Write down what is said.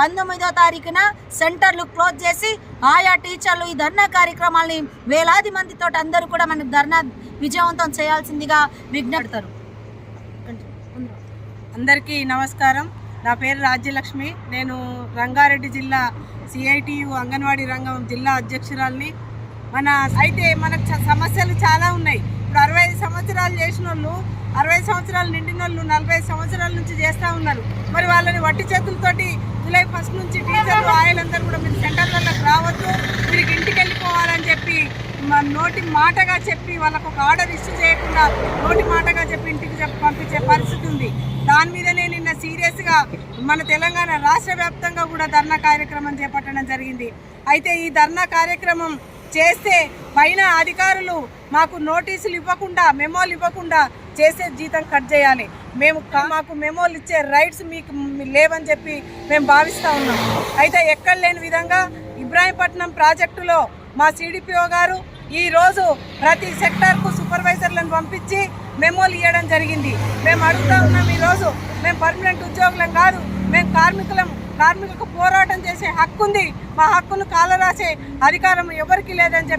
19వ తారీఖున సెంటర్లు క్లోజ్ చేసి ఆయా టీచర్లు ఈ ధర్నా కార్యక్రమాల్ని వేలాది మందితో అందరూ కూడా మనకు ధర్నా విజయవంతం చేయాల్సిందిగా విజ్ఞప్తిస్తారు. అందరికీ నమస్కారం. నా పేరు రాజ్యలక్ష్మి. నేను రంగారెడ్డి జిల్లా CITU అంగన్వాడీ రంగం జిల్లా అధ్యక్షురాలిని. అయితే మనకు సమస్యలు చాలా ఉన్నాయి. ఇప్పుడు 65 సంవత్సరాలు చేసిన వాళ్ళు, 60 సంవత్సరాలు నిండిన వాళ్ళు 40 సంవత్సరాల నుంచి చేస్తూ ఉన్నారు. మరి వాళ్ళని వట్టి చేతులతోటి జూలై 1 నుంచి టీచర్లు ఆయలందరూ కూడా మీరు సెంటర్లకు రావద్దు, మీరు ఇంటికి వెళ్ళిపోవాలని చెప్పి నోటి మాటగా చెప్పి వాళ్ళకు ఒక ఆర్డర్ ఇష్యూ చేయకుండా నోటి మాటగా చెప్పి ఇంటికి పంపించే పరిస్థితి ఉంది. దాని మీదనే నిన్న సీరియస్గా మన తెలంగాణ రాష్ట్ర వ్యాప్తంగా కూడా ధర్నా కార్యక్రమం చేపట్టడం జరిగింది. అయితే ఈ ధర్నా కార్యక్రమం చేస్తే పైన అధికారులు మాకు నోటీసులు ఇవ్వకుండా, మెమోలు ఇవ్వకుండా చేసే జీతం కట్ చేయాలి. మాకు మెమోలు ఇచ్చే రైట్స్ మీకు లేవని చెప్పి మేము భావిస్తూ ఉన్నాం. అయితే ఎక్కడ లేని విధంగా ఇబ్రాహీంపట్నం ప్రాజెక్టులో మా CDPO గారు ఈరోజు ప్రతి సెక్టార్కు సూపర్వైజర్లను పంపించి మెమోలు ఇవ్వడం జరిగింది. మేము అడుగుతూ ఉన్నాం, ఈరోజు మేము పర్మనెంట్ ఉద్యోగులం కాదు, మేము కార్మికులకు పోరాటం చేసే హక్కు ఉంది. మా హక్కును కాలరాసే అధికారం ఎవరికి లేదని చెప్పి